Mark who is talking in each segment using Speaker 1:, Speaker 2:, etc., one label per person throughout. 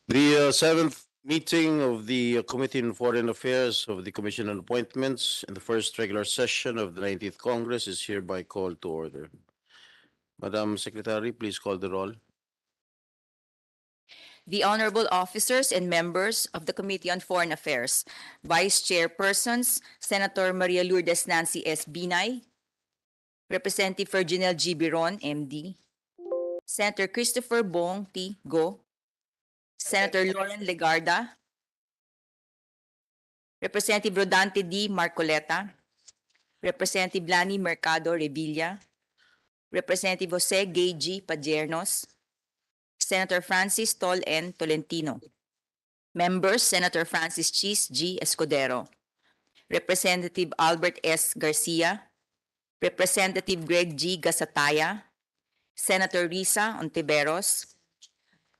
Speaker 1: The seventh meeting of the Committee on Foreign Affairs of the Commission on Appointments and the first regular session of the 19th Congress is hereby called to order. Madam Secretary, please call the roll.
Speaker 2: The honorable officers and members of the Committee on Foreign Affairs, Vice Chairpersons, Senator Maria Lourdes Nancy S. Binay, Representative Ferginel G. Biron, MD, Senator Christopher Bong T. Go, Senator Lauren Legarda, Representative Rodante D. Marcoleta, Representative Lani Mercado Revilla, Representative Jose Gay G. Padiernos, Senator Francis Tol N. Tolentino. Members, Senator Francis Chis G. Escudero, Representative Albert S. Garcia, Representative Greg G. Gasataya, Senator Risa Ontiveros,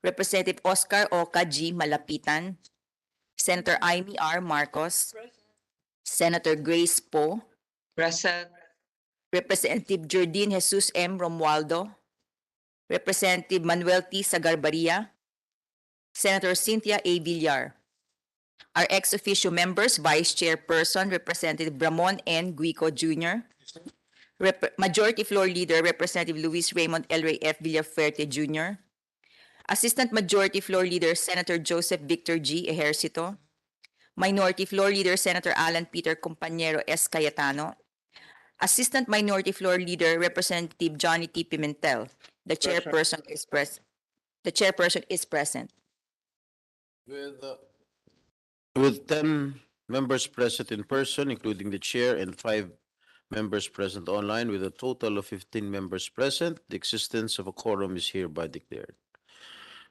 Speaker 2: Representative Oscar Oca G. Malapitan, Senator Amy R. Marcos, Senator Grace Poe,
Speaker 3: Present.
Speaker 2: Representative Jordine Jesus M. Romualdo, Representative Manuel T. Sagarbaria, Senator Cynthia A. Villar. Our ex-officio members, Vice Chairperson, Representative Ramon N. Guico Jr., Majority Floor Leader, Representative Luis Raymond L. Ray F. Villafuerte Jr., Assistant Majority Floor Leader, Senator Joseph Victor G. Ejercito, Minority Floor Leader, Senator Alan Peter Compañero S. Cayetano, Assistant Minority Floor Leader, Representative Johnny T. Pimentel. The chairperson is present. The chairperson is present.
Speaker 1: With 10 members present in person, including the chair, and 5 members present online, with a total of 15 members present, the existence of a quorum is hereby declared.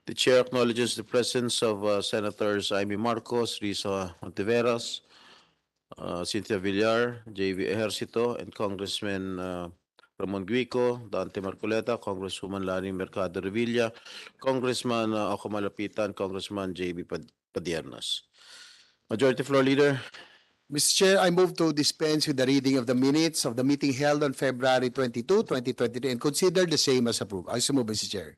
Speaker 1: The chair acknowledges the presence of Senators Amy Marcos, Risa Ontiveros, Cynthia Villar, J.V. Ejercito, and Congressman Ramon Guico, Dante Marcoleta, Congresswoman Lani Mercado Revilla, Congressman Oco Malapitan, Congressman J.B. Padiernas. Majority Floor Leader.
Speaker 4: Mr. Chair, I move to dispense with the reading of the minutes of the meeting held on February 22, 2023 and consider the same as approved. I so move, Mr. Chair.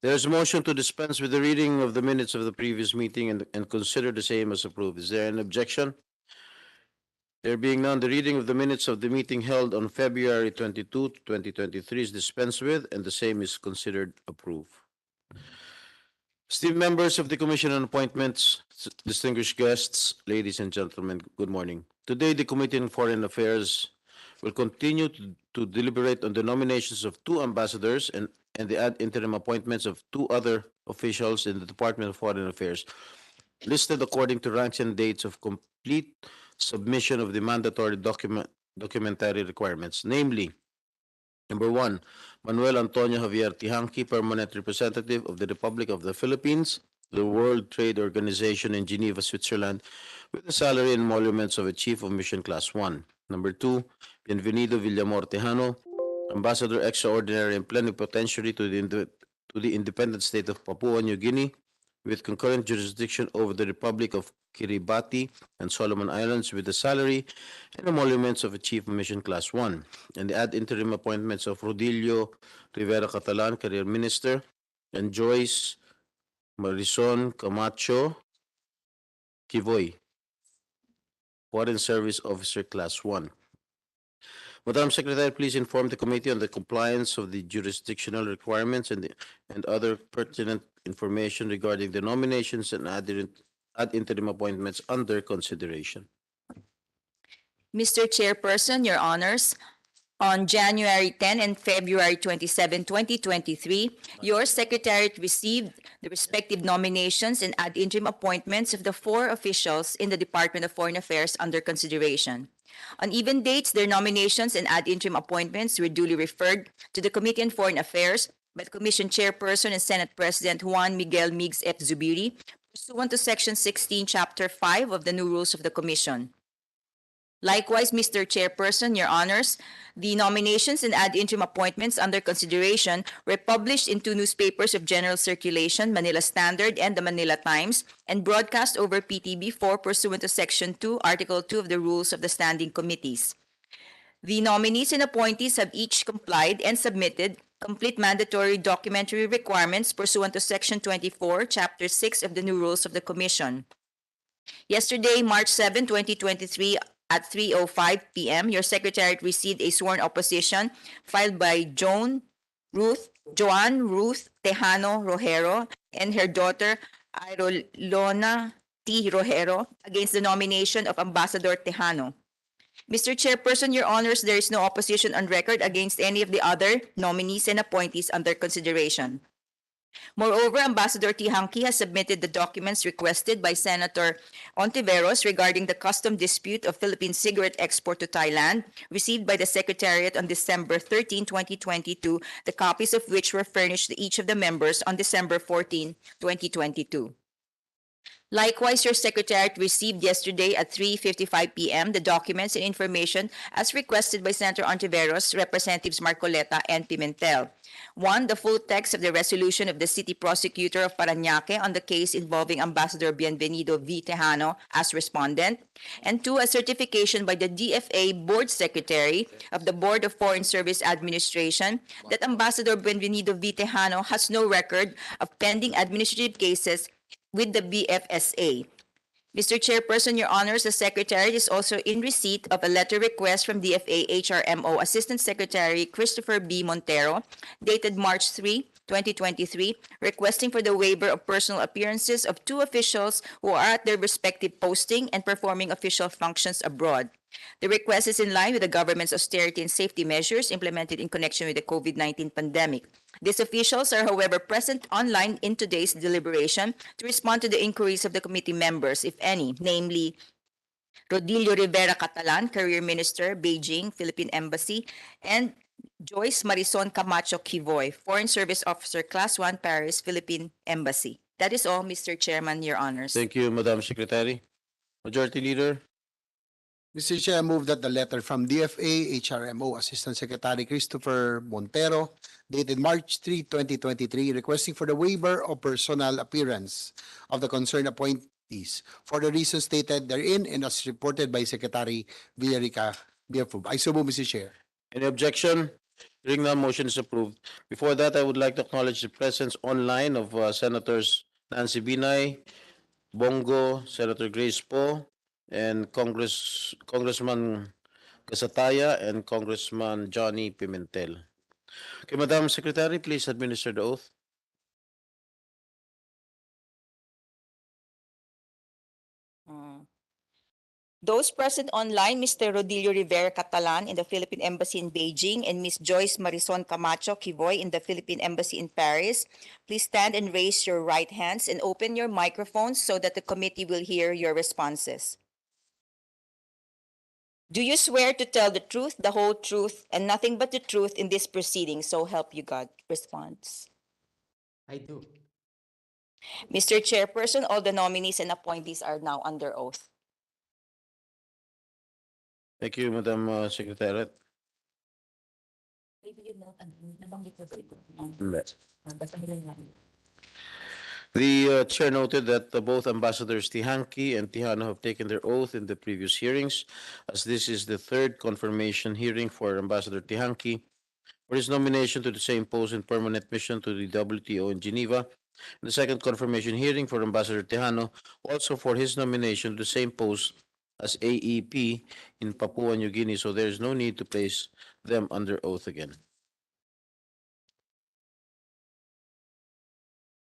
Speaker 1: There is a motion to dispense with the reading of the minutes of the previous meeting and consider the same as approved. Is there an objection? There being none, the reading of the minutes of the meeting held on February 22, 2023 is dispensed with, and the same is considered approved. Esteemed members of the Commission on Appointments, distinguished guests, ladies and gentlemen, good morning. Today, the Committee on Foreign Affairs will continue to deliberate on the nominations of 2 ambassadors and the ad interim appointments of 2 other officials in the Department of Foreign Affairs, listed according to ranks and dates of complete submission of the mandatory documentary requirements, namely, number 1, Manuel Antonio Javier Tihanki, Permanent Representative of the Republic of the Philippines, the World Trade Organization in Geneva, Switzerland, with the salary and emoluments of a Chief of Mission Class 1. Number 2, Bienvenido Villamor Tejano, Ambassador Extraordinary and Plenipotentiary to the independent state of Papua New Guinea, with concurrent jurisdiction over the Republic of Kiribati and Solomon Islands, with the salary and emoluments of a Chief of Mission Class 1, and the ad interim appointments of Rodilio Rivera Catalan, Career Minister, and Joyce Marison Camacho Kivoy, Foreign Service Officer Class 1. Madam Secretary, please inform the committee on the compliance of the jurisdictional requirements and other pertinent information regarding the nominations and ad interim appointments under consideration.
Speaker 2: Mr. Chairperson, Your Honors, on January 10 and February 27, 2023, your Secretariat received the respective nominations and ad interim appointments of the 4 officials in the Department of Foreign Affairs under consideration. On even dates, their nominations and ad interim appointments were duly referred to the Committee on Foreign Affairs by the Commission Chairperson and Senate President Juan Miguel Migs F. Zubiri, pursuant to Section 16, Chapter 5 of the new rules of the Commission. Likewise, Mr. Chairperson, Your Honors, the nominations and ad interim appointments under consideration were published in 2 newspapers of general circulation, Manila Standard and the Manila Times, and broadcast over PTB4 pursuant to Section 2, Article 2 of the Rules of the Standing Committees. The nominees and appointees have each complied and submitted complete mandatory documentary requirements pursuant to Section 24, Chapter 6 of the new rules of the Commission. Yesterday, March 7, 2023, at 3:05 p.m., your secretariat received a sworn opposition filed by Joan Ruth Tejano Rojero and her daughter Irolona T. Rojero against the nomination of Ambassador Tejano. Mr. Chairperson, Your Honors, there is no opposition on record against any of the other nominees and appointees under consideration. Moreover, Ambassador Tihanki has submitted the documents requested by Senator Ontiveros regarding the custom dispute of Philippine cigarette export to Thailand, received by the Secretariat on December 13, 2022, the copies of which were furnished to each of the members on December 14, 2022. Likewise, your Secretariat received yesterday at 3:55 p.m. the documents and information as requested by Senator Ontiveros, Representatives Marcoleta, and Pimentel. 1. The full text of the resolution of the City Prosecutor of Parañaque on the case involving Ambassador Bienvenido V. Tejano as respondent. And 2. A certification by the DFA Board Secretary of the Board of Foreign Service Administration that Ambassador Bienvenido V. Tejano has no record of pending administrative cases with the BFSA. Mr. Chairperson, Your Honors, the Secretary is also in receipt of a letter request from DFA HRMO Assistant Secretary Christopher B. Montero, dated March 3, 2023, requesting for the waiver of personal appearances of 2 officials who are at their respective posting and performing official functions abroad. The request is in line with the government's austerity and safety measures implemented in connection with the COVID-19 pandemic. These officials are, however, present online in today's deliberation to respond to the inquiries of the committee members, if any, namely Rodilio Rivera Catalan, Career Minister, Beijing, Philippine Embassy, and Joyce Marison Camacho Kivoy, Foreign Service Officer, Class 1, Paris, Philippine Embassy. That is all, Mr. Chairman, Your Honors.
Speaker 1: Thank you, Madam Secretary. Majority Leader.
Speaker 4: Mr. Chair, I move that the letter from DFA HRMO Assistant Secretary Christopher Montero dated March 3, 2023, requesting for the waiver of personal appearance of the concerned appointees for the reasons stated therein and as reported by Secretary Villarica be approved. I so move, Mr. Chair.
Speaker 1: Any objection? Hearing none, motion is approved. Before that, I would like to acknowledge the presence online of Senators Nancy Binay, Bongo, Senator Grace Poe, and Congressman Gasataya and Congressman Johnny Pimentel. Okay, Madam Secretary, please administer the oath.
Speaker 2: Those present online, Mr. Rodilio Rivera Catalan in the Philippine Embassy in Beijing and Ms. Joyce Marison Camacho Kivoy in the Philippine Embassy in Paris, please stand and raise your right hands and open your microphones so that the committee will hear your responses. Do you swear to tell the truth, the whole truth, and nothing but the truth in this proceeding, so help you God? Response.
Speaker 3: I do.
Speaker 2: Mr. Chairperson, all the nominees and appointees are now under oath.
Speaker 1: Thank you, Madam Secretary. The chair noted that both Ambassadors Tihanki and Tejano have taken their oath in the previous hearings, as this is the third confirmation hearing for Ambassador Tihanki for his nomination to the same post in permanent mission to the WTO in Geneva, and the second confirmation hearing for Ambassador Tejano also for his nomination to the same post as AEP in Papua New Guinea, so there is no need to place them under oath again.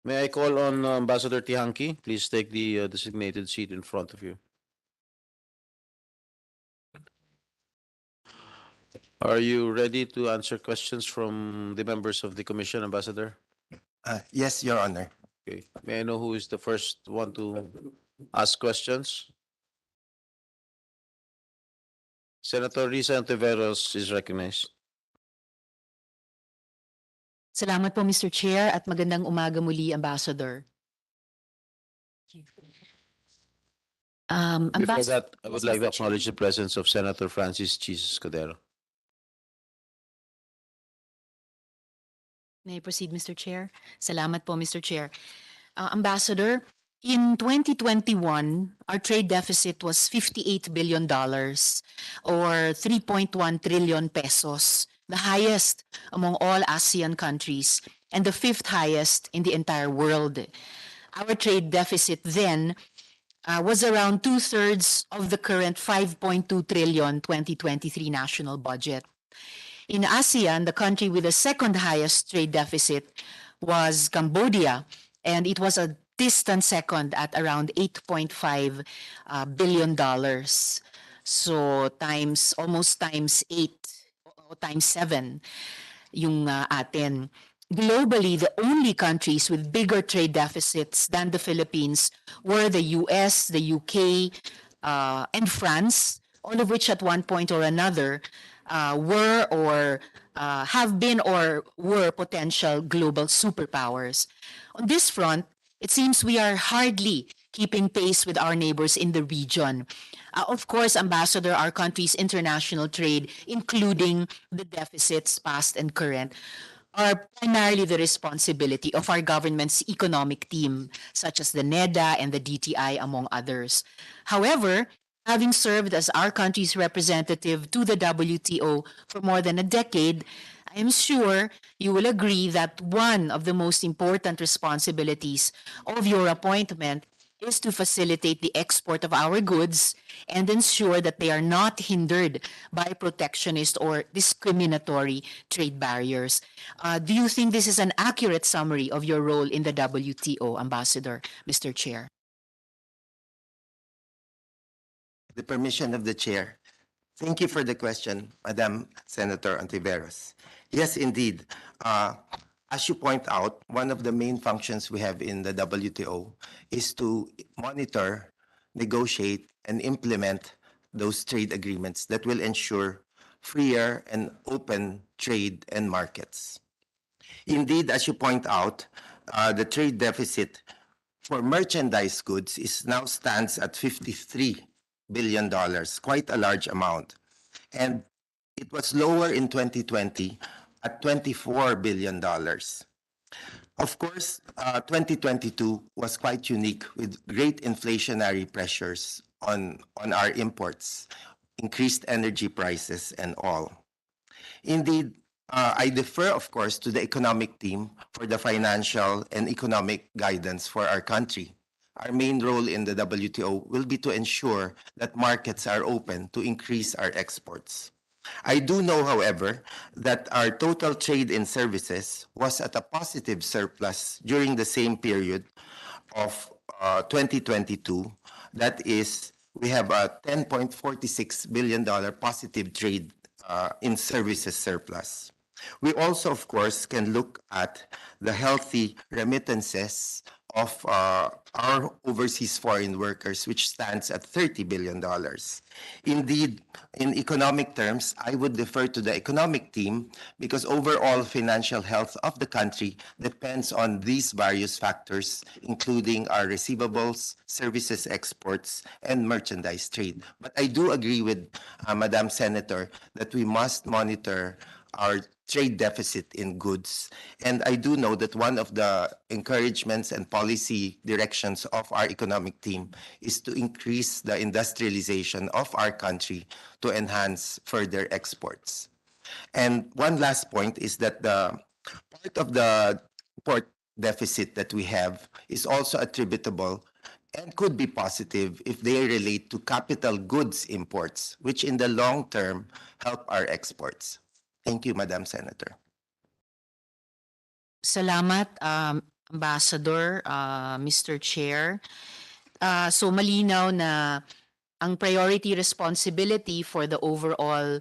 Speaker 1: May I call on Ambassador Tihanki? Please take the designated seat in front of you. Are you ready to answer questions from the members of the commission, Ambassador?
Speaker 3: Yes, Your Honor.
Speaker 1: Okay. May I know who is the first one to ask questions? Senator Risa Ontiveros is recognized.
Speaker 5: Salamat po, Mr. Chair, at magandang umaga muli, Ambassador.
Speaker 1: Before that, I would like to acknowledge the presence of Senator Francis Chis Escudero.
Speaker 5: May I proceed, Mr. Chair? Salamat po, Mr. Chair. Ambassador, in 2021, our trade deficit was $58 billion or 3.1 trillion pesos, the highest among all ASEAN countries, and the fifth highest in the entire world. Our trade deficit then was around two-thirds of the current 5.2 trillion 2023 national budget. In ASEAN, the country with the second highest trade deficit was Cambodia, and it was a distant second at around $8.5 billion. So almost times 8 o times 7 yung atin. Globally, the only countries with bigger trade deficits than the Philippines were the US, the UK, and France, all of which at one point or another were or have been or were potential global superpowers. On this front, it seems we are hardly keeping pace with our neighbors in the region. Of course, Ambassador, our country's international trade, including the deficits past and current, are primarily the responsibility of our government's economic team, such as the NEDA and the DTI, among others. However, having served as our country's representative to the WTO for more than a decade, I am sure you will agree that one of the most important responsibilities of your appointment is to facilitate the export of our goods and ensure that they are not hindered by protectionist or discriminatory trade barriers. Do you think this is an accurate summary of your role in the WTO, Ambassador, Mr. Chair?
Speaker 3: The permission of the chair. Thank you for the question, Madam Senator Ontiveros. Yes, indeed. As you point out, one of the main functions we have in the WTO is to monitor, negotiate, and implement those trade agreements that will ensure freer and open trade and markets. Indeed, as you point out, the trade deficit for merchandise goods now stands at $53 billion, quite a large amount. And it was lower in 2020 at $24 billion. Of course, 2022 was quite unique with great inflationary pressures on our imports, increased energy prices and all. Indeed, I defer, of course, to the economic team for the financial and economic guidance for our country. Our main role in the WTO will be to ensure that markets are open to increase our exports. I do know, however, that our total trade in services was at a positive surplus during the same period of 2022. That is, we have a $10.46 billion positive trade in services surplus. We also, of course, can look at the healthy remittances of our overseas foreign workers, which stands at $30 billion. Indeed, in economic terms, I would defer to the economic team because overall financial health of the country depends on these various factors, including our receivables, services exports, and merchandise trade. But I do agree with Madam Senator that we must monitor our trade deficit in goods. And I do know that one of the encouragements and policy directions of our economic team is to increase the industrialization of our country to enhance further exports. And one last point is that the part of the port deficit that we have is also attributable and could be positive if they relate to capital goods imports, which in the long term help our exports. Thank you, Madam Senator.
Speaker 5: Salamat, Ambassador, Mr. Chair. So malinaw na ang priority responsibility for the overall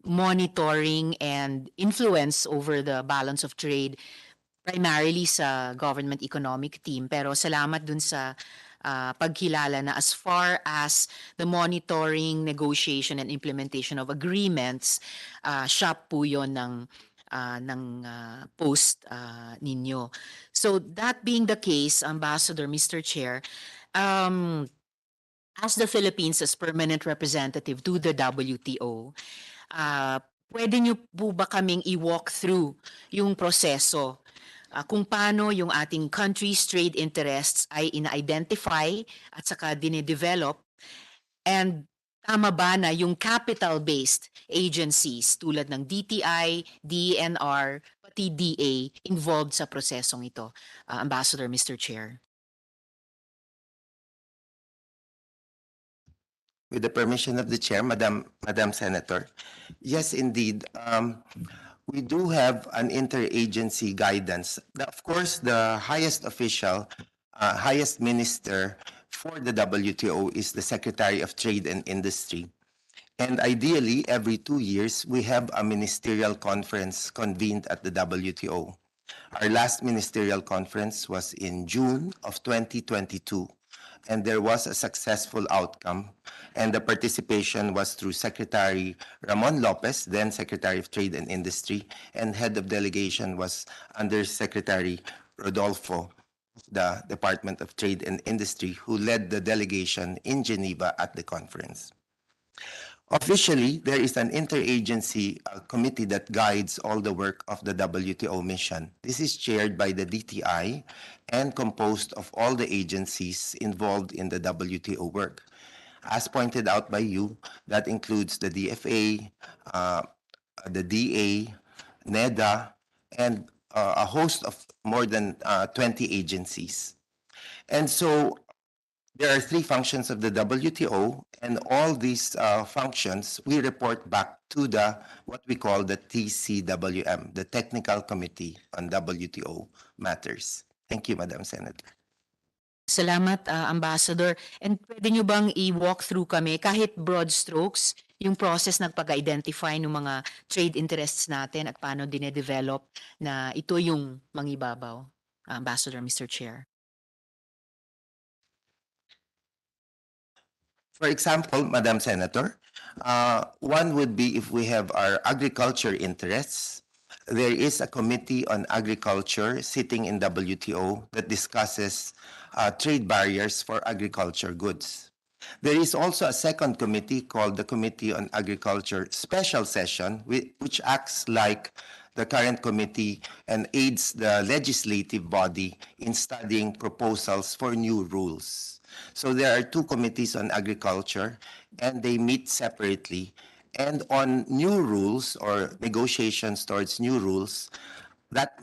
Speaker 5: monitoring and influence over the balance of trade primarily sa government economic team. Pero salamat dun sa pagkilala na as far as the monitoring, negotiation, and implementation of agreements, siya po yun ng post ninyo. So that being the case, Ambassador, Mr. Chair, as the Philippines as permanent representative to the WTO, pwede niyo po ba kaming i-walk through yung proseso kung paano yung ating country's trade interests ay ina-identify at saka dine-develop, and tama ba na yung capital-based agencies tulad ng DTI, DENR, pati DA involved sa prosesong ito? Ambassador, Mr. Chair.
Speaker 3: With the permission of the chair, Madam Senator. Yes, indeed. We do have an interagency guidance. Of course, the highest official, highest minister for the WTO is the Secretary of Trade and Industry. And ideally, every 2 years, we have a ministerial conference convened at the WTO. Our last ministerial conference was in June of 2022, and there was a successful outcome. And the participation was through Secretary Ramon Lopez, then Secretary of Trade and Industry, and head of delegation was Undersecretary Rodolfo, the Department of Trade and Industry, who led the delegation in Geneva at the conference. Officially, there is an interagency committee that guides all the work of the WTO mission. This is chaired by the DTI and composed of all the agencies involved in the WTO work. As pointed out by you, that includes the DFA, the DA, NEDA, and a host of more than 20 agencies. And so there are 3 functions of the WTO, and all these functions we report back to what we call the TCWM, the Technical Committee on WTO Matters. Thank you, Madam Senator.
Speaker 5: Salamat, Ambassador. And pwede nyo bang i-walk through kami, kahit broad strokes, yung process ng pag-identify ng mga trade interests natin at paano dinedevelop na ito yung mangibabaw? Ambassador, Mr. Chair.
Speaker 3: For example, Madam Senator, one would be if we have our agriculture interests. There is a committee on agriculture sitting in WTO that discusses trade barriers for agriculture goods. There is also a second committee called the Committee on Agriculture Special Session, which acts like the current committee and aids the legislative body in studying proposals for new rules. So there are 2 committees on agriculture, and they meet separately. And on new rules or negotiations towards new rules, that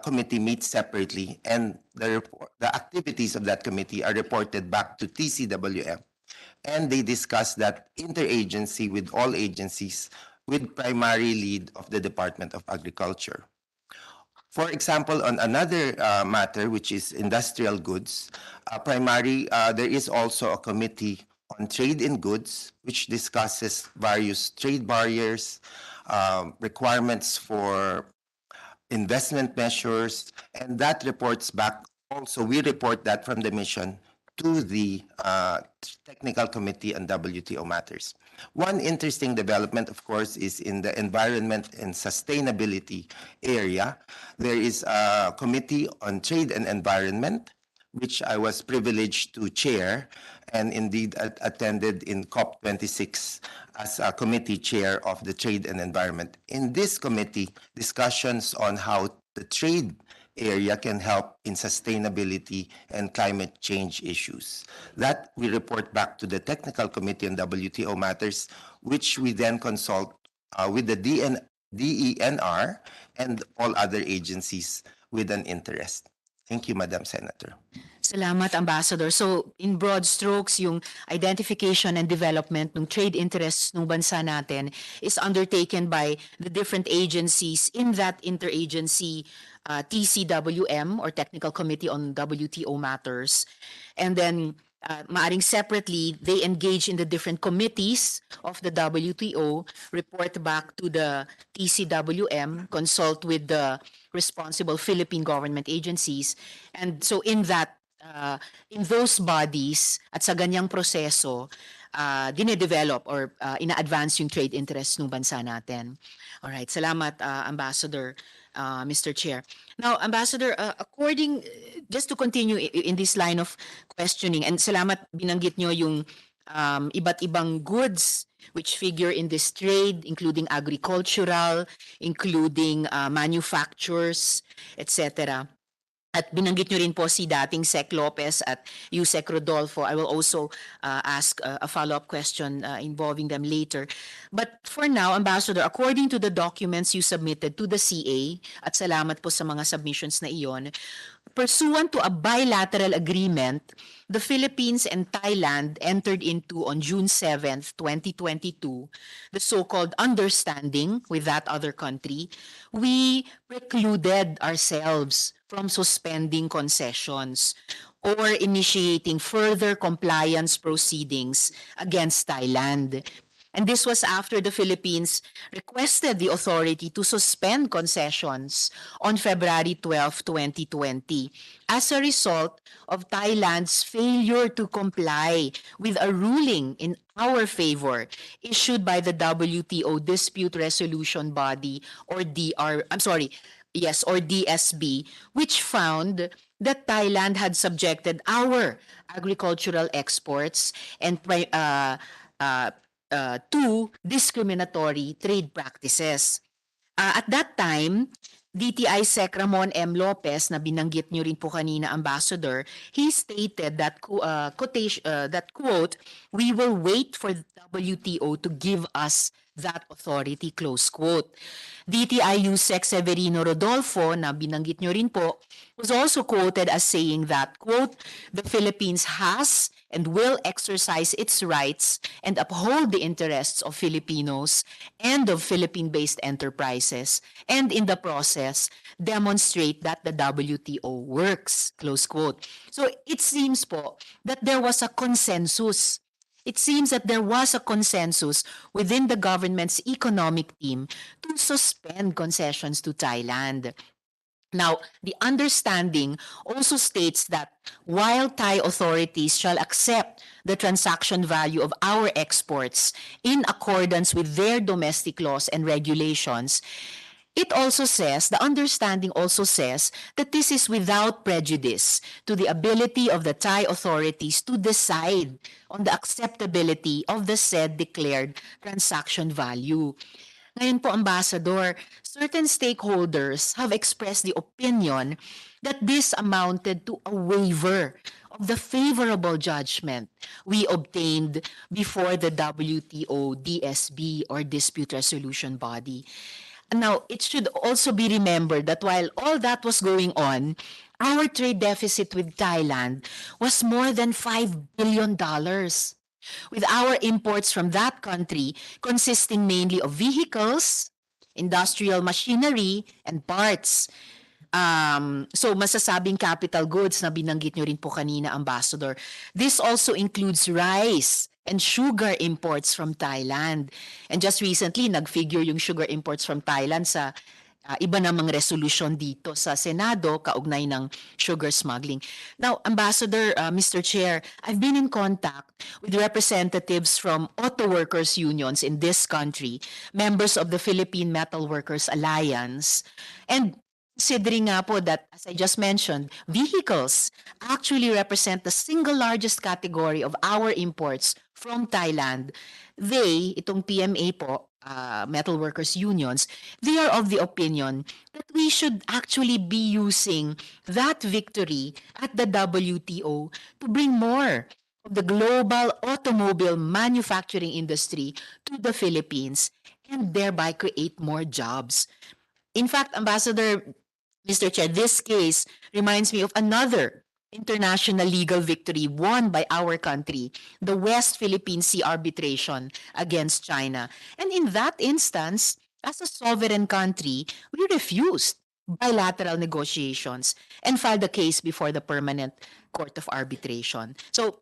Speaker 3: committee meets separately, and the activities of that committee are reported back to TCWM. And they discuss that interagency with all agencies with primary lead of the Department of Agriculture. For example, on another matter, which is industrial goods, there is also a committee on trade in goods, which discusses various trade barriers, requirements for investment measures, and that reports back also, we report that from the mission to the Technical Committee on WTO Matters. One interesting development, of course, is in the environment and sustainability area. There is a Committee on Trade and Environment, which I was privileged to chair and indeed attended in COP26 as a committee chair of the Trade and Environment. In this committee, discussions on how the trade area can help in sustainability and climate change issues. That we report back to the Technical Committee on WTO Matters, which we then consult with the DENR and all other agencies with an interest. Thank you, Madam Senator.
Speaker 5: Salamat, Ambassador. So, in broad strokes, yung identification and development ng trade interests ng bansa natin is undertaken by the different agencies in that interagency TCWM or Technical Committee on WTO Matters. And then, maaring separately, they engage in the different committees of the WTO, report back to the TCWM, consult with the responsible Philippine government agencies. And so in those bodies at sa ganyang proseso, dinedevelop or ina-advance yung trade interests ng bansa natin. Alright, salamat Ambassador, Mr. Chair. Now, Ambassador, just to continue in this line of questioning, and salamat binanggit nyo yung iba't ibang goods which figure in this trade, including agricultural, including manufacturers, etc. At binanggit nyo rin po si dating Sec Lopez at Yusek Rodolfo. I will also ask a follow-up question involving them later. But for now, Ambassador, according to the documents you submitted to the CA, at salamat po sa mga submissions na iyon, pursuant to a bilateral agreement, the Philippines and Thailand entered into on June 7th, 2022, the so-called understanding with that other country. We precluded ourselves from suspending concessions or initiating further compliance proceedings against Thailand. And this was after the Philippines requested the authority to suspend concessions on February 12, 2020, as a result of Thailand's failure to comply with a ruling in our favor issued by the WTO Dispute Resolution Body, or DSB, which found that Thailand had subjected our agricultural exports and to discriminatory trade practices. At that time, DTI Sec Ramon M. Lopez, na binanggit niyo rin po kanina, Ambassador, he stated that, quote, "We will wait for the WTO to give us that authority," close quote. DTI Sec Severino Rodolfo, na binanggit niyo rin po, was also quoted as saying that, quote, "The Philippines has and will exercise its rights and uphold the interests of Filipinos and of Philippine-based enterprises, and in the process, demonstrate that the WTO works," close quote. So it seems po that there was a consensus. It seems that there was a consensus within the government's economic team to suspend concessions to Thailand. Now, the understanding also states that while Thai authorities shall accept the transaction value of our exports in accordance with their domestic laws and regulations, it also says, the understanding also says, that this is without prejudice to the ability of the Thai authorities to decide on the acceptability of the said declared transaction value. Ngayon po, Ambassador, certain stakeholders have expressed the opinion that this amounted to a waiver of the favorable judgment we obtained before the WTO DSB, or Dispute Resolution Body. Now, it should also be remembered that while all that was going on, our trade deficit with Thailand was more than $5 billion, with our imports from that country consisting mainly of vehicles, industrial machinery, and parts. So masasabing capital goods na binanggit nyo rin po kanina, Ambassador. This also includes rice and sugar imports from Thailand. And just recently, nag-figure yung sugar imports from Thailand sa iba namang resolution dito sa Senado kaugnay ng sugar smuggling. Now, Ambassador, Mr. Chair, I've been in contact with representatives from auto workers unions in this country, members of the Philippine Metal Workers Alliance, and considering nga po that, as I just mentioned, vehicles actually represent the single largest category of our imports from Thailand, itong PMA po, metal workers unions, they are of the opinion that we should actually be using that victory at the WTO to bring more of the global automobile manufacturing industry to the Philippines and thereby create more jobs. In fact, Ambassador, Mr. Chair, this case reminds me of another international legal victory won by our country, the West Philippine Sea arbitration against China. And in that instance, as a sovereign country, we refused bilateral negotiations and filed a case before the Permanent Court of Arbitration. So,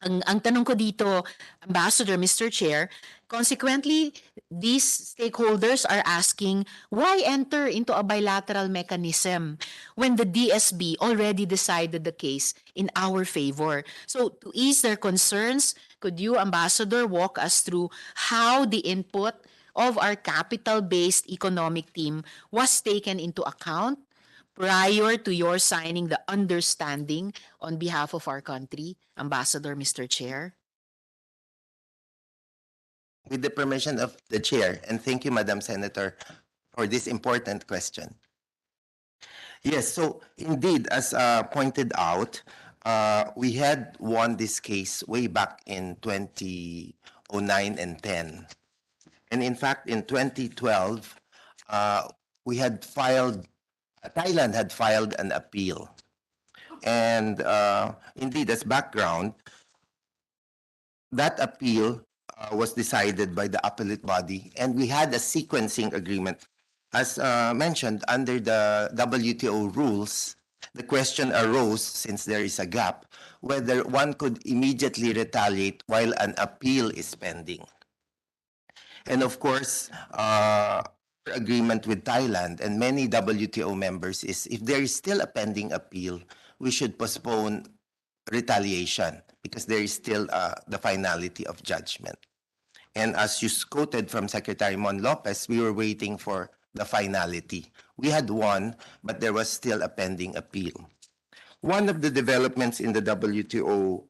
Speaker 5: ang tanong ko dito, Ambassador, Mr. Chair, consequently, these stakeholders are asking, why enter into a bilateral mechanism when the DSB already decided the case in our favor? So, to ease their concerns, could you, Ambassador, walk us through how the input of our capital-based economic team was taken into account prior to your signing the understanding on behalf of our country, Ambassador, Mr. Chair?
Speaker 3: With the permission of the chair, and thank you, Madam Senator, for this important question. Yes, so indeed, as pointed out, we had won this case way back in 2009 and 10. And in fact, in 2012, we had filed, Thailand had filed an appeal. And indeed, as background, that appeal was decided by the appellate body, and we had a sequencing agreement. As mentioned, under the WTO rules, the question arose, since there is a gap, whether one could immediately retaliate while an appeal is pending. And of course, agreement with Thailand and many WTO members is if there is still a pending appeal, we should postpone retaliation because there is still the finality of judgment. And as you quoted from Secretary Mon Lopez, we were waiting for the finality. We had won, but there was still a pending appeal. One of the developments in the WTO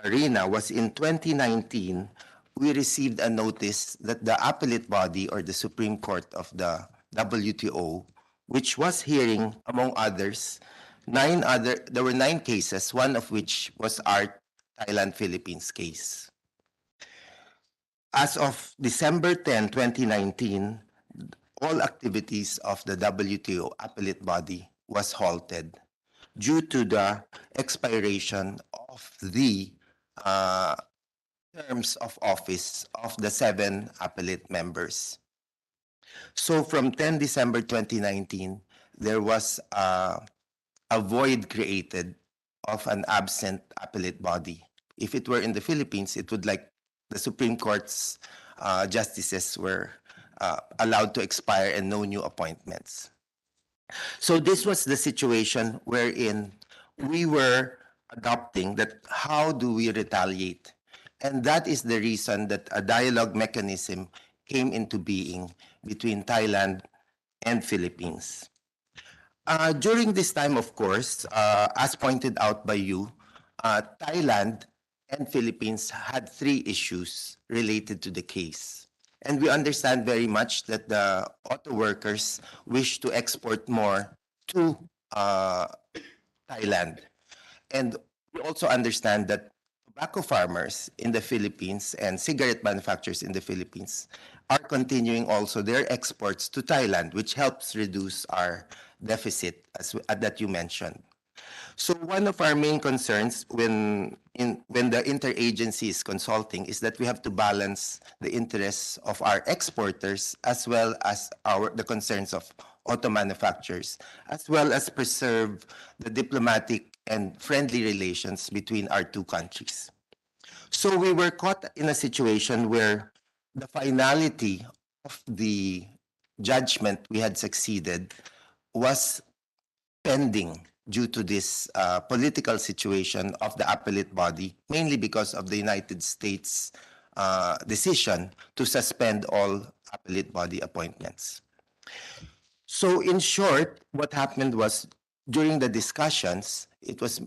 Speaker 3: arena was in 2019, we received a notice that the appellate body or the Supreme Court of the WTO, which was hearing, among others, there were 9 cases, one of which was our Thailand-Philippines case. As of December 10, 2019, all activities of the WTO appellate body was halted due to the expiration of the terms of office of the 7 appellate members. So from 10 December 2019, there was a void created of an absent appellate body. If it were in the Philippines, it would like the Supreme Court's justices were allowed to expire and no new appointments. So this was the situation wherein we were adopting that how do we retaliate? And that is the reason that a dialogue mechanism came into being between Thailand and Philippines. During this time, of course, as pointed out by you, Thailand and Philippines had 3 issues related to the case. And we understand very much that the auto workers wish to export more to Thailand. And we also understand that tobacco farmers in the Philippines and cigarette manufacturers in the Philippines are continuing also their exports to Thailand, which helps reduce our deficit that you mentioned. So one of our main concerns when the interagency is consulting is that we have to balance the interests of our exporters as well as the concerns of auto manufacturers, as well as preserve the diplomatic and friendly relations between our 2 countries. So we were caught in a situation where the finality of the judgment we had succeeded was pending due to this political situation of the appellate body, mainly because of the United States decision to suspend all appellate body appointments. So in short, what happened was during the discussions, it was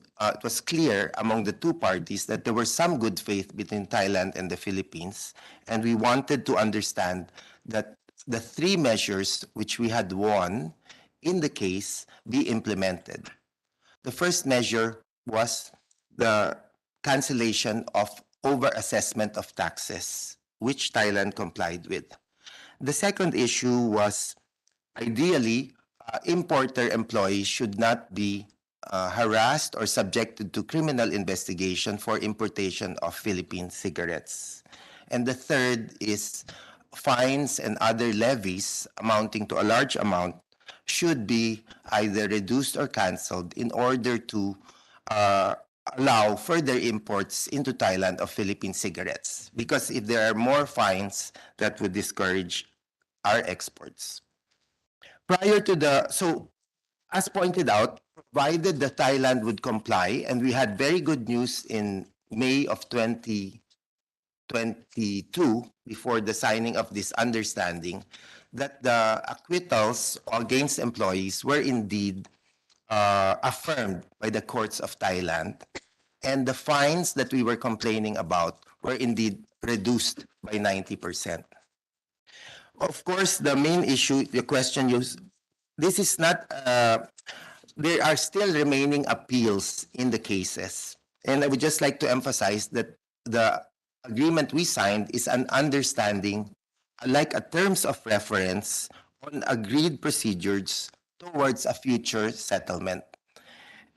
Speaker 3: clear among the 2 parties that there was some good faith between Thailand and the Philippines, and we wanted to understand that the 3 measures which we had won in the case be implemented. The first measure was the cancellation of overassessment of taxes, which Thailand complied with. The second issue was ideally, importer employees should not be harassed or subjected to criminal investigation for importation of Philippine cigarettes. And the third is fines and other levies amounting to a large amount should be either reduced or canceled in order to allow further imports into Thailand of Philippine cigarettes. Because if there are more fines, that would discourage our exports. Prior to so as pointed out, provided that Thailand would comply, and we had very good news in May of 2022, before the signing of this understanding, that the acquittals against employees were indeed affirmed by the courts of Thailand, and the fines that we were complaining about were indeed reduced by 90%. Of course, the main issue, the question you this is not, there are still remaining appeals in the cases. And I would just like to emphasize that the agreement we signed is an understanding, like a terms of reference on agreed procedures towards a future settlement.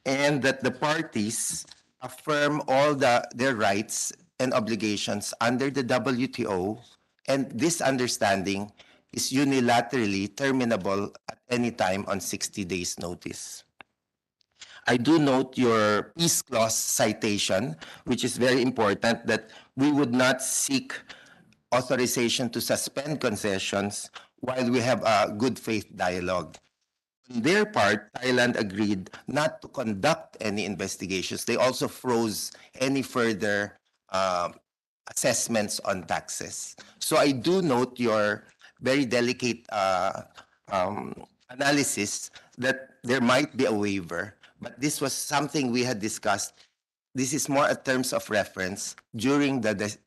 Speaker 3: And that the parties affirm all their rights and obligations under the WTO, and this understanding is unilaterally terminable at any time on 60 days notice. I do note your peace clause citation, which is very important, that we would not seek authorization to suspend concessions while we have a good faith dialogue. On their part, Thailand agreed not to conduct any investigations. They also froze any further assessments on taxes. So I do note your very delicate analysis that there might be a waiver, but this was something we had discussed. This is more a terms of reference during the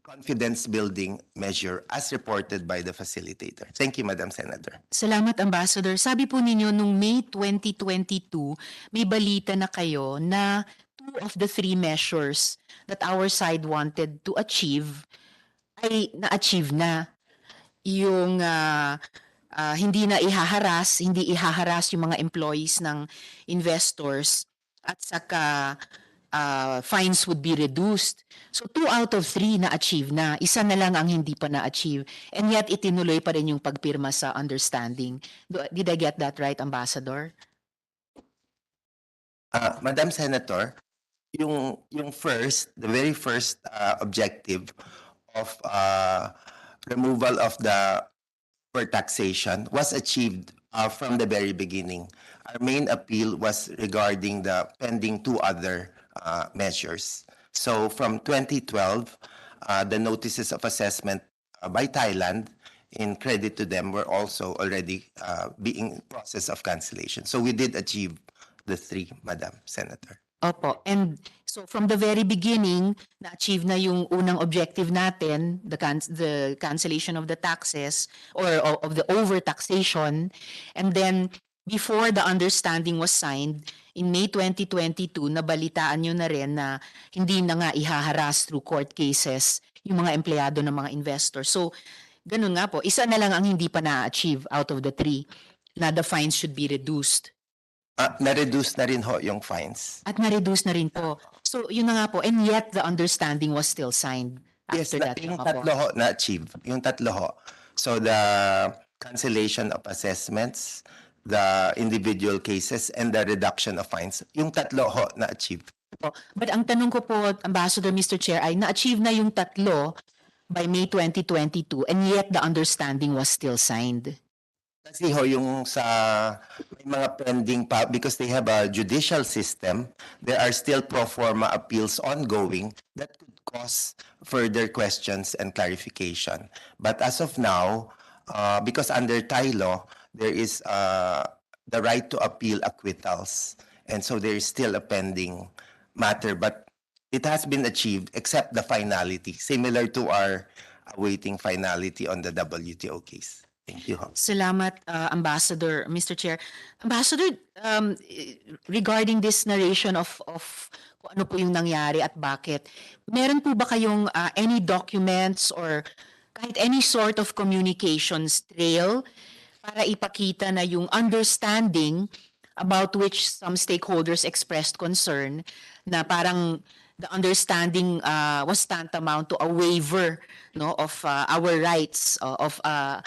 Speaker 3: confidence building measure as reported by the facilitator. Thank you, Madam Senator.
Speaker 5: Salamat, Ambassador. Sabi po ninyo, nung May 2022, may balita na kayo na 2 of the 3 measures that our side wanted to achieve ay na-achieve na. Yung hindi ihaharas yung mga employees ng investors at saka fines would be reduced. So 2 out of 3 na-achieve na. Isa na lang ang hindi pa na-achieve. And yet itinuloy pa rin yung pagpirma sa understanding. Did I get that right, Ambassador?
Speaker 3: Madam Senator, yung the very first objective of removal of the taxation was achieved from the very beginning. Our main appeal was regarding the pending 2 other measures. So from 2012, the notices of assessment by Thailand, in credit to them, were also already being process of cancellation. So we did achieve the 3, Madam Senator.
Speaker 5: Opo. And so from the very beginning, na-achieve na yung unang objective natin, the cancellation of the taxes or of the overtaxation. And then before the understanding was signed, in May 2022, nabalitaan nyo na rin na hindi na nga ihaharas through court cases yung mga empleyado ng mga investors. So, ganun nga po. Isa na lang ang hindi pa na-achieve out of the 3 na the fines should be reduced.
Speaker 3: Na-reduce na rin ho yung fines.
Speaker 5: At na-reduce na rin po. So, yun na nga po. And yet, the understanding was still signed
Speaker 3: Yes,
Speaker 5: after that.
Speaker 3: yung
Speaker 5: Opo.
Speaker 3: tatlo ho na-achieve. Yung tatlo ho. So the cancellation of assessments, the individual cases, and the reduction of fines. Yung tatlo ho na-achieve.
Speaker 5: But ang tanong ko po, Ambassador, Mr. Chair, ay na-achieve na yung tatlo by May 2022 and yet the understanding was still signed.
Speaker 3: Kasi ho, yung sa may mga pending pa, because they have a judicial system, there are still pro forma appeals ongoing that could cause further questions and clarification. But as of now, because under Thai law, there is the right to appeal acquittals. And so there is still a pending matter, but it has been achieved except the finality, similar to our awaiting finality on the WTO case. Thank you.
Speaker 5: Salamat, Ambassador, Mr. Chair. Ambassador, regarding this narration of kung ano po yung nangyari at bakit, meron po ba kayong any documents or kahit any sort of communications trail para ipakita na yung understanding about which some stakeholders expressed concern na parang the understanding was tantamount to a waiver, no, of our rights, of a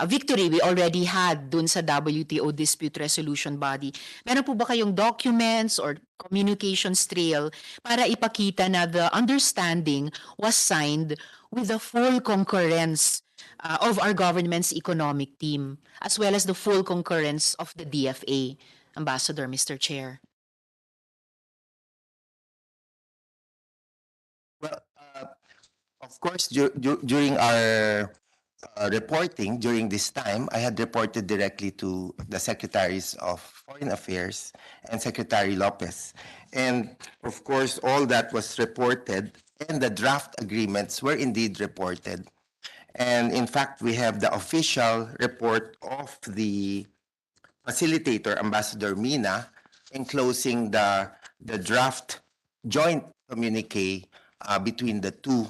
Speaker 5: victory we already had dun sa WTO dispute resolution body. Meron po ba kayong documents or communications trail para ipakita na the understanding was signed with the full concurrence of our government's economic team, as well as the full concurrence of the DFA, Ambassador, Mr. Chair?
Speaker 3: Well, of course, during our reporting during this time, I had reported directly to the Secretaries of Foreign Affairs and Secretary Lopez. And of course, all that was reported and the draft agreements were indeed reported. And in fact, we have the official report of the facilitator, Ambassador Mina, enclosing the draft joint communique between the two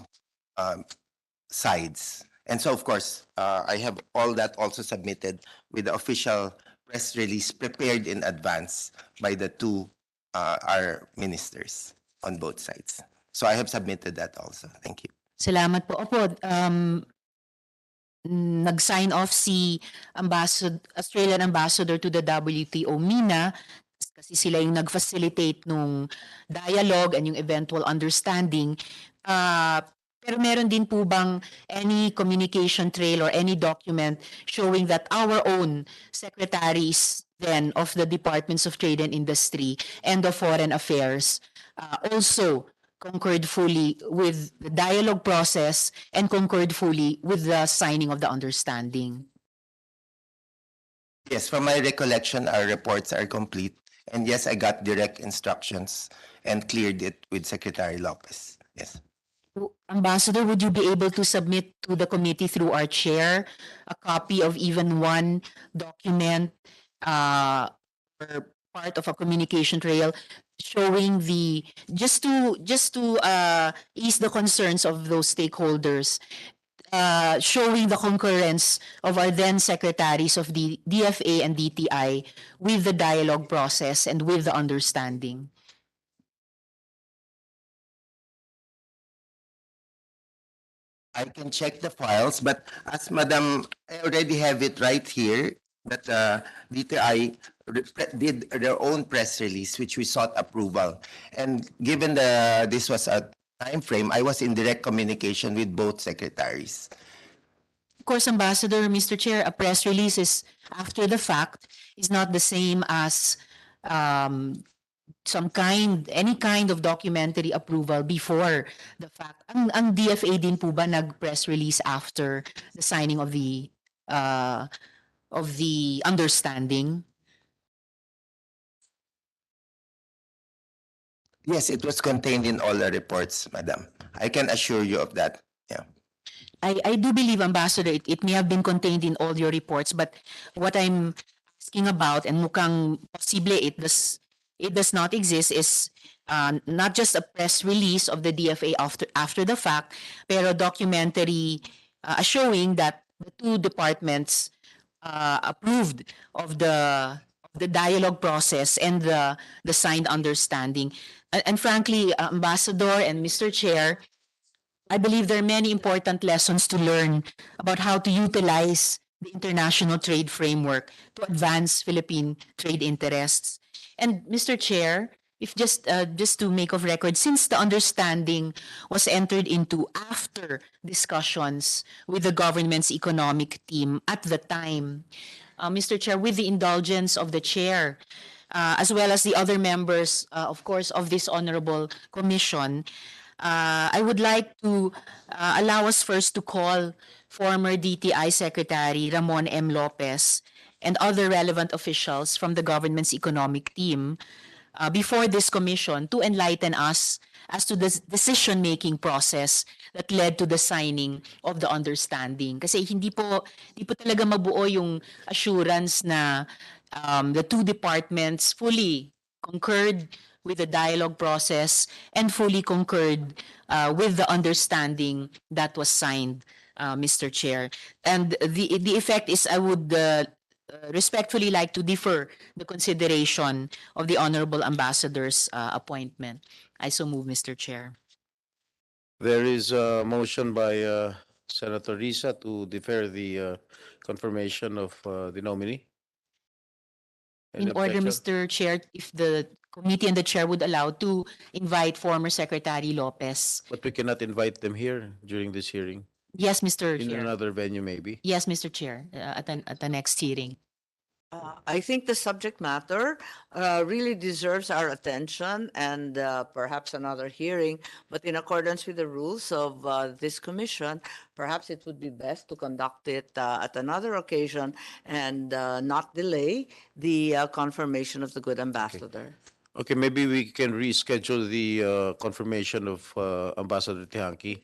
Speaker 3: sides. And so, of course, I have all that also submitted with the official press release prepared in advance by the two our ministers on both sides. So I have submitted that also. Thank you.
Speaker 5: Salamat po. Opo, nag-sign off si Australian Ambassador to the WTO, Mina, kasi sila yung nag-facilitate nung dialogue and yung eventual understanding. Pero meron din po bang any communication trail or any document showing that our own secretaries then of the Departments of Trade and Industry and of Foreign Affairs also concurred fully with the dialogue process and concurred fully with the signing of the understanding?
Speaker 3: Yes, from my recollection, our reports are complete. And yes, I got direct instructions and cleared it with Secretary Lopez. Yes.
Speaker 5: Ambassador, would you be able to submit to the committee through our chair a copy of even one document or part of a communication trail showing the just to ease the concerns of those stakeholders, showing the concurrence of our then secretaries of the DFA and DTI with the dialogue process and with the understanding?
Speaker 3: I can check the files, but as Madam, I already have it right here that DTI did their own press release, which we sought approval. And given this was a time frame, I was in direct communication with both secretaries.
Speaker 5: Of course, Ambassador, Mr. Chair, a press release is after the fact is not the same as any kind of documentary approval before the fact. Ang DFA din po ba nag-press release after the signing of the understanding?
Speaker 3: Yes, it was contained in all the reports, Madam. I can assure you of that. Yeah.
Speaker 5: I do believe, Ambassador, it may have been contained in all your reports, but what I'm asking about, and mukhang posible it does not exist, is not just a press release of the DFA after the fact, pero documentary showing that the two departments approved of the dialogue process and the signed understanding. And frankly, Ambassador and Mr. Chair, I believe there are many important lessons to learn about how to utilize the international trade framework to advance Philippine trade interests. And Mr. Chair, if just to make of record, since the understanding was entered into after discussions with the government's economic team at the time, Mr. Chair, with the indulgence of the chair, as well as the other members, of course, of this honorable commission, I would like to allow us first to call former DTI Secretary Ramon M. Lopez and other relevant officials from the government's economic team before this commission to enlighten us as to the decision-making process that led to the signing of the understanding. Kasi hindi po talaga mabuo yung assurance na the two departments fully concurred with the dialogue process and fully concurred with the understanding that was signed, Mr. Chair. And the effect is I would respectfully like to defer the consideration of the Honorable Ambassador's appointment. I so move, Mr. Chair.
Speaker 1: There is a motion by Senator Risa to defer the confirmation of the nominee. Any
Speaker 5: In order,
Speaker 1: objection?
Speaker 5: Mr. Chair, if the committee and the chair would allow to invite former Secretary Lopez.
Speaker 1: But we cannot invite them here during this hearing.
Speaker 5: Yes, Mr.
Speaker 1: In
Speaker 5: Chair.
Speaker 1: another venue, maybe.
Speaker 5: Yes, Mr. Chair, at the next hearing.
Speaker 6: I think the subject matter really deserves our attention and perhaps another hearing. But in accordance with the rules of this commission, perhaps it would be best to conduct it at another occasion and not delay the confirmation of the good ambassador.
Speaker 1: Okay, maybe we can reschedule the confirmation of Ambassador Tihanki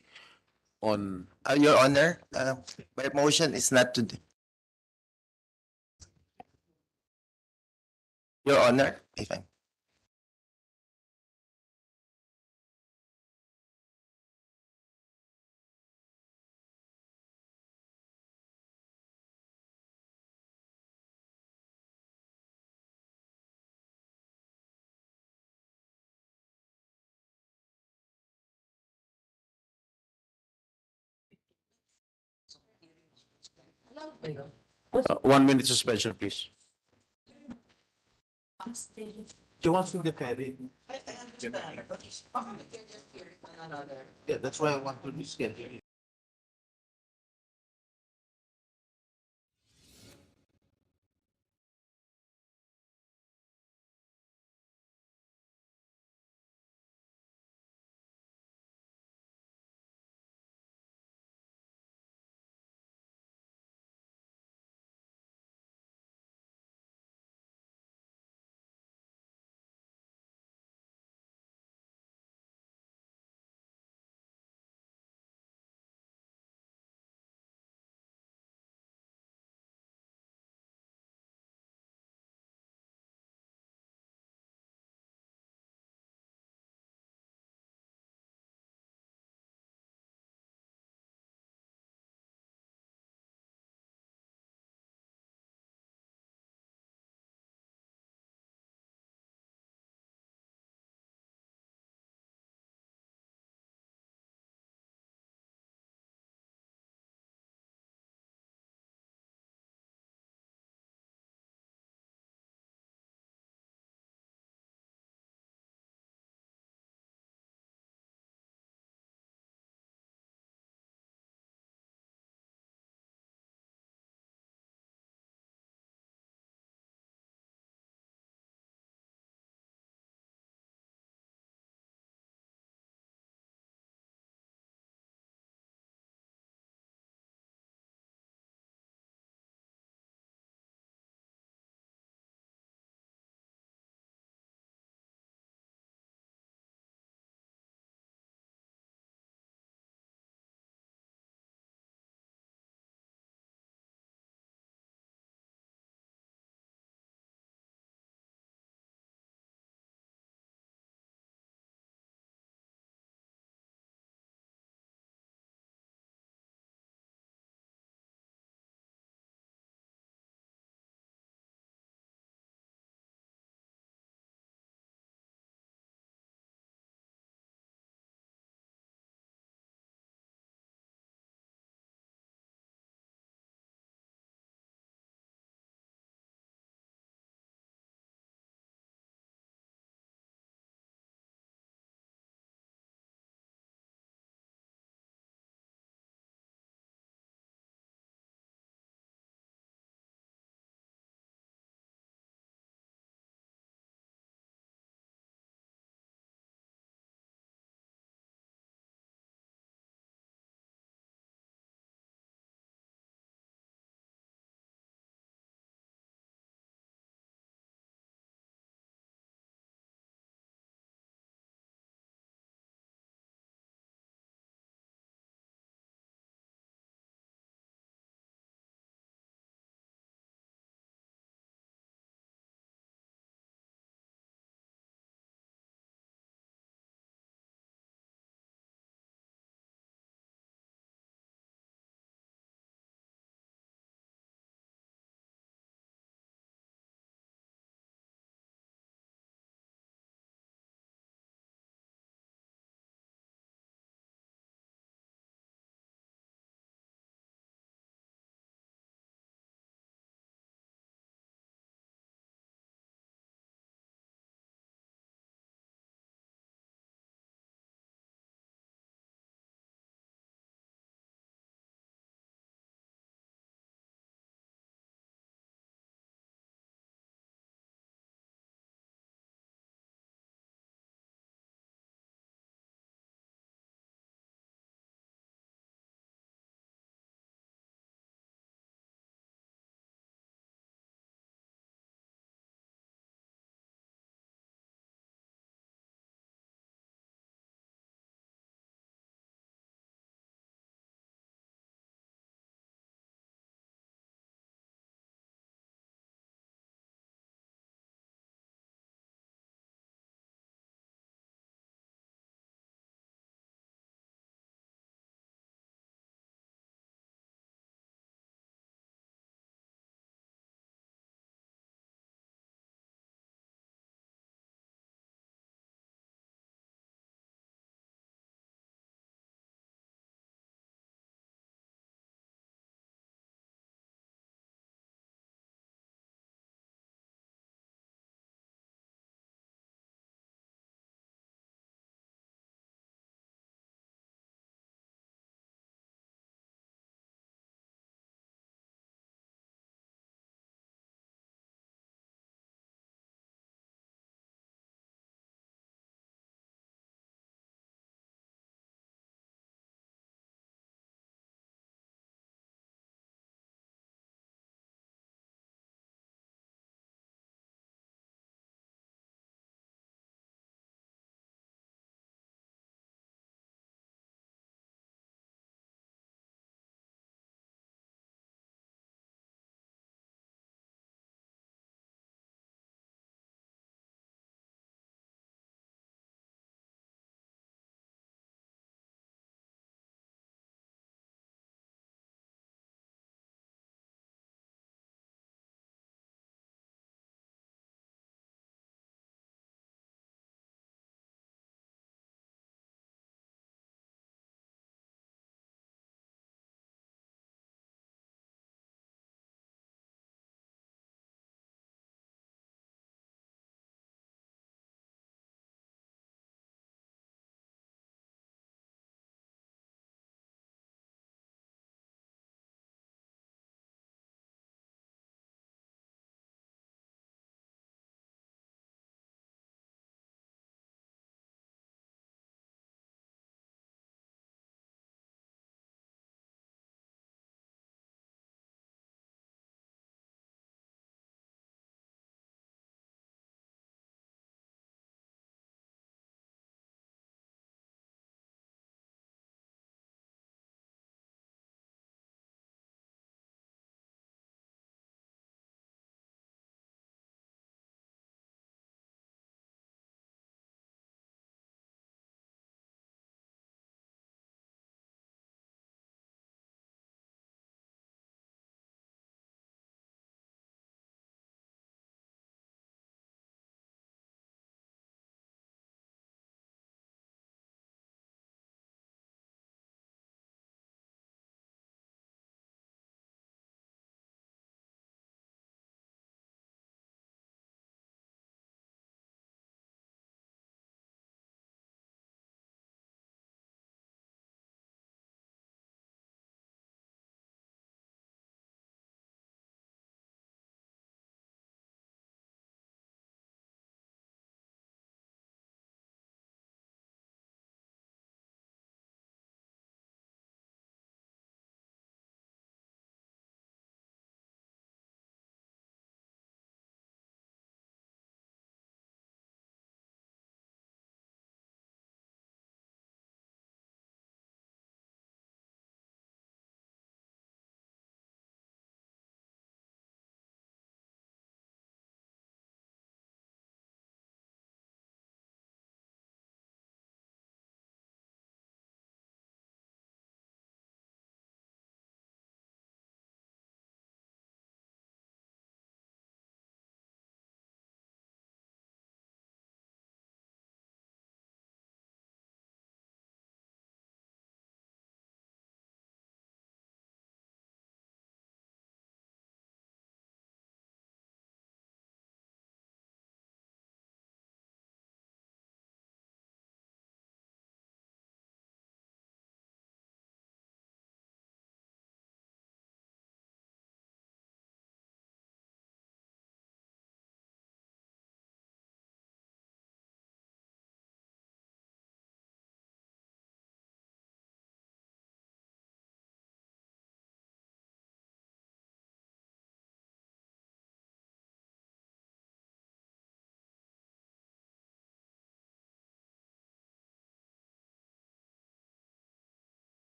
Speaker 1: on,
Speaker 3: Your Honor, my motion is not to. Your Honor, if I'm.
Speaker 1: one minute suspension, please. She wants to defend it. Yeah, that's why I want to reschedule.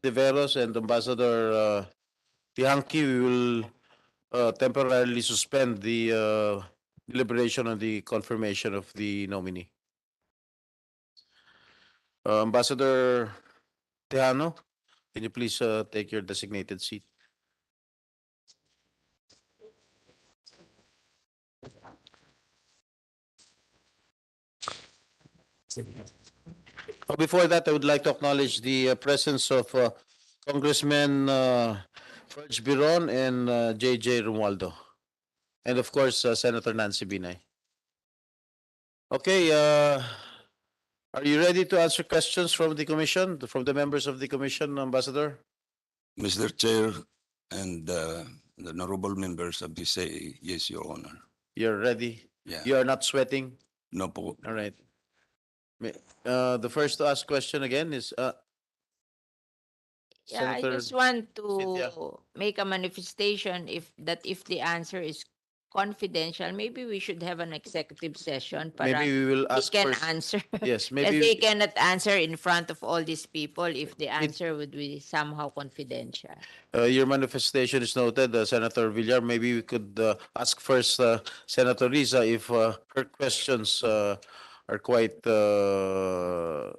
Speaker 1: Tiveros and Ambassador Tihanki, we will temporarily suspend the deliberation on the confirmation of the nominee. Ambassador Tejano, can you please take your designated seat? Before that, I would like to acknowledge the presence of Congressman Ferj Biron and JJ Romualdo. And of course, Senator Nancy Binay. Okay, are you ready to answer questions from the commission, from the members of the commission, Ambassador?
Speaker 7: Mr. Chair and the honorable members of the say, yes, Your Honor.
Speaker 1: You're ready?
Speaker 7: Yeah,
Speaker 1: You are not sweating?
Speaker 7: no po.
Speaker 1: All right. The first to ask question again is
Speaker 8: Yeah, I
Speaker 1: Senator
Speaker 8: just want
Speaker 1: Cynthia.
Speaker 8: to make a manifestation if the answer is confidential, maybe we should have an executive session para
Speaker 1: Maybe we will
Speaker 8: they
Speaker 1: ask
Speaker 8: can
Speaker 1: first.
Speaker 8: answer.
Speaker 1: Yes,
Speaker 8: Because
Speaker 1: maybe
Speaker 8: they cannot answer in front of all these people if the answer would be somehow confidential.
Speaker 1: your manifestation is noted, Senator Villar. Maybe we could ask first Senator Riza if her questions are quite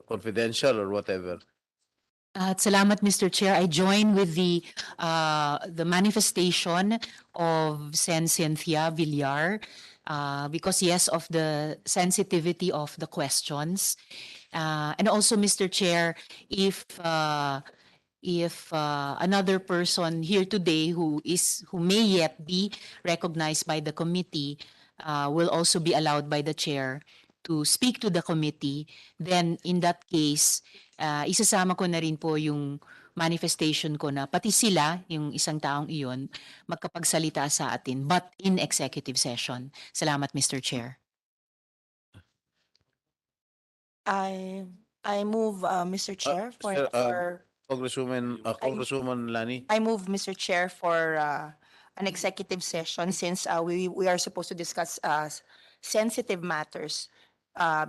Speaker 1: confidential or whatever.
Speaker 5: Salamat, Mr. Chair. I join with the manifestation of Sen. Cynthia Villar because yes, of the sensitivity of the questions. And also, Mr. Chair, if another person here today who may yet be recognized by the committee will also be allowed by the chair to speak to the committee, then in that case, isasama ko na rin po yung manifestation ko na pati sila, yung isang taong iyon, magkapagsalita sa atin, but in executive session. Salamat, Mr. Chair.
Speaker 9: I move, Mr. Chair,
Speaker 1: Congresswoman Lani.
Speaker 9: I move, Mr. Chair, for an executive session since we are supposed to discuss sensitive matters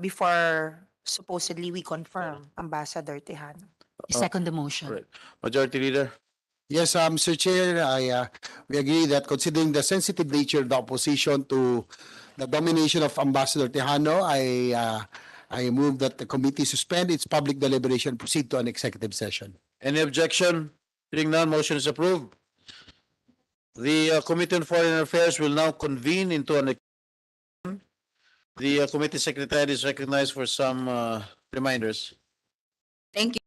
Speaker 9: before supposedly we confirm Ambassador Tejano.
Speaker 5: Second the motion.
Speaker 1: Right. Majority Leader.
Speaker 4: Yes, Mr. Chair, we agree that considering the sensitive nature of the opposition to the nomination of Ambassador Tejano, I move that the committee suspend its public deliberation, proceed to an executive session.
Speaker 1: Any objection? Hearing none, motion is approved. The Committee on Foreign Affairs will now convene into an. The committee secretary is recognized for some reminders.
Speaker 2: Thank you.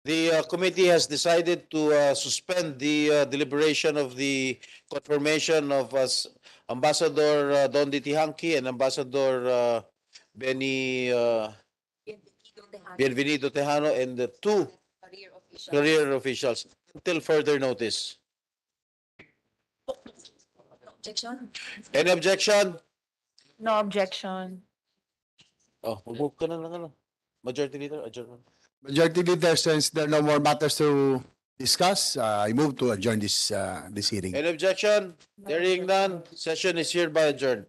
Speaker 1: The committee has decided to suspend the deliberation of the confirmation of Ambassador Dondi Tihanki and Ambassador Benny Bienvenido Tejano and the two career officials until further notice. Any objection?
Speaker 9: No objection.
Speaker 1: Oh, mag-move ka na lang, ano. Majority Leader, adjournment.
Speaker 4: Majority Leader, since there are no more matters to discuss, I move to adjourn this hearing.
Speaker 1: Any objection? Hearing none, session is hereby adjourned.